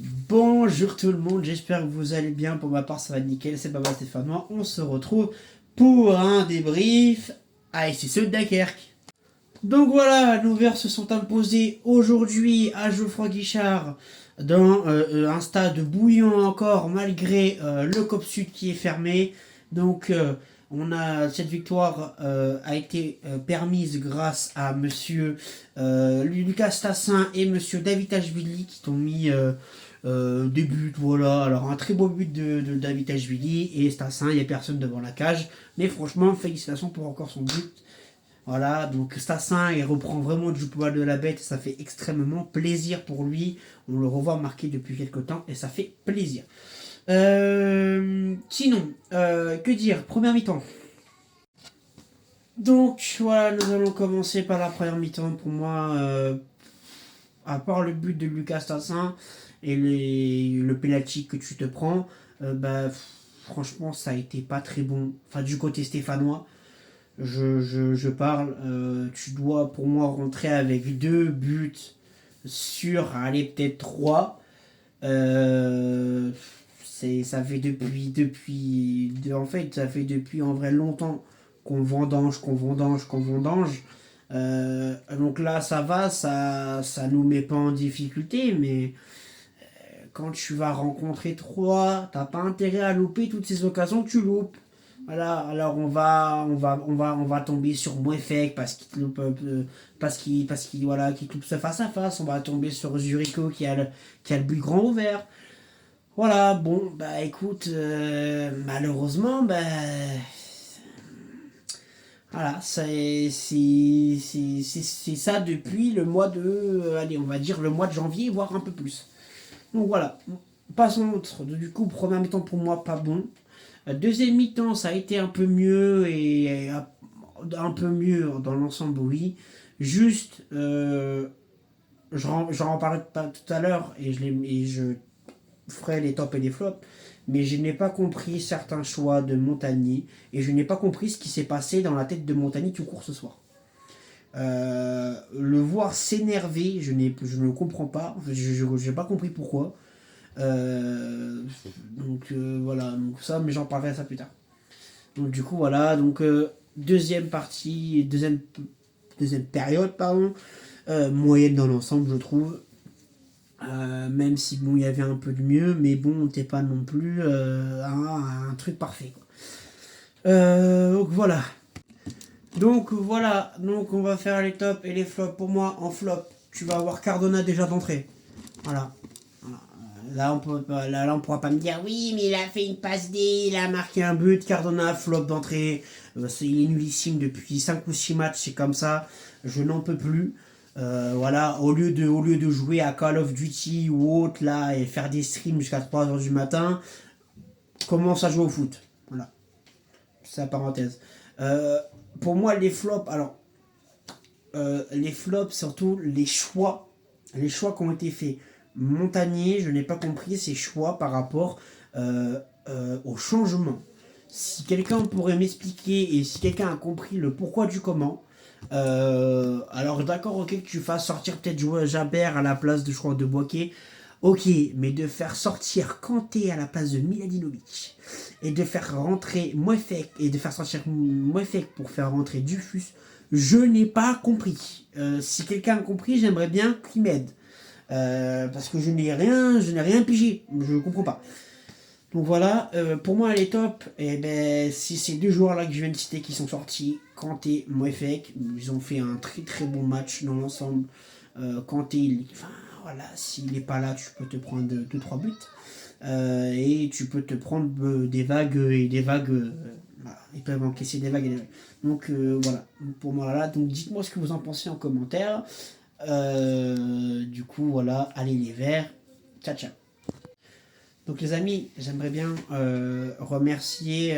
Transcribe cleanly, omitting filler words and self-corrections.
Bonjour tout le monde, j'espère que vous allez bien. Pour ma part, ça va nickel. C'est Baba Stéphanois. On se retrouve pour un débrief à SSE de Dunkerque. Donc voilà, nos verts se sont imposés aujourd'hui à Geoffroy Guichard dans un stade bouillant encore malgré le COP Sud qui est fermé. Donc cette victoire a été permise grâce à monsieur Lucas Tassin et monsieur David Ashvili qui t'ont mis des buts, voilà. Alors un très beau but de David Ashvili et Tassin, il n'y a personne devant la cage. Mais franchement, félicitations pour encore son but. Voilà, donc Stassin, il reprend vraiment du poil de la bête, ça fait extrêmement plaisir pour lui. On le revoit marqué depuis quelques temps et ça fait plaisir. Sinon, que dire, première mi-temps. Donc voilà, nous allons commencer par la première mi-temps. Pour moi, à part le but de Lucas Stassin et le penalty que tu te prends, franchement, ça a été pas très bon. Enfin, du côté stéphanois. Je parle, tu dois pour moi rentrer avec 2 buts sur, allez, peut-être 3. Ça fait en fait, ça fait depuis en vrai longtemps qu'on vendange. Donc là, ça va, ça nous met pas en difficulté, mais quand tu vas rencontrer 3, t'as pas intérêt à louper toutes ces occasions que tu loupes. Voilà, alors on va tomber sur Mouefek parce qu'il loupe ce face à face. On va tomber sur Zuricho qui a le but grand ouvert. Voilà, bon, bah écoute, malheureusement, voilà, c'est ça depuis le mois allez, on va dire le mois de janvier, voire un peu plus. Donc voilà, passons autre. Du coup, première mi-temps pour moi, pas bon. Deuxième mi-temps, ça a été un peu mieux et un peu mieux dans l'ensemble, oui. Juste, j'en parlerai pas tout à l'heure et je ferai les tops et les flops, mais je n'ai pas compris certains choix de Montagny et je n'ai pas compris ce qui s'est passé dans la tête de Montagny tout court ce soir. Le voir s'énerver, je ne comprends pas. Je n'ai pas compris pourquoi. Voilà, donc ça, mais j'en parlerai ça plus tard. Donc du coup voilà, donc deuxième partie, deuxième période, pardon, moyenne dans l'ensemble je trouve. Même si bon il y avait un peu de mieux, mais bon t'es pas non plus un truc parfait quoi. Donc on va faire les tops et les flops. Pour moi en flop, tu vas avoir Cardona déjà d'entrée. Voilà. Là, on pourra pas me dire oui, mais il a fait une passe D, il a marqué un but, Cardona, flop d'entrée. Il est nullissime depuis 5 ou 6 matchs, c'est comme ça. Je n'en peux plus. Voilà, au lieu de jouer à Call of Duty ou autre là et faire des streams jusqu'à 3h du matin, commence à jouer au foot. Voilà, c'est la parenthèse. Pour moi, les flops, alors, les flops, surtout les choix qui ont été faits. Montagnier, je n'ai pas compris ses choix par rapport au changement. Si quelqu'un pourrait m'expliquer et si quelqu'un a compris le pourquoi du comment, alors d'accord, ok, que tu fasses sortir peut-être jouer Jabert à la place de, je crois, de Boaké, ok, mais de faire sortir Kanté à la place de Miladinovic et de faire rentrer Mouefek et de faire sortir Mouefek pour faire rentrer Dufus, je n'ai pas compris. Si quelqu'un a compris, j'aimerais bien qu'il m'aide. Parce que je n'ai rien pigé, je ne comprends pas. Donc voilà, pour moi les tops, c'est ces 2 joueurs là que je viens de citer qui sont sortis, Kanté, Mouefek, ils ont fait un très très bon match dans l'ensemble. Kanté, voilà, s'il n'est pas là, tu peux te prendre 2-3 buts. Et tu peux te prendre des vagues et des vagues. Voilà, ils peuvent encaisser des vagues et des vagues. Donc voilà, pour moi là, donc dites-moi ce que vous en pensez en commentaire. Du coup, voilà, allez les verts. Ciao, ciao. Donc les amis, j'aimerais bien remercier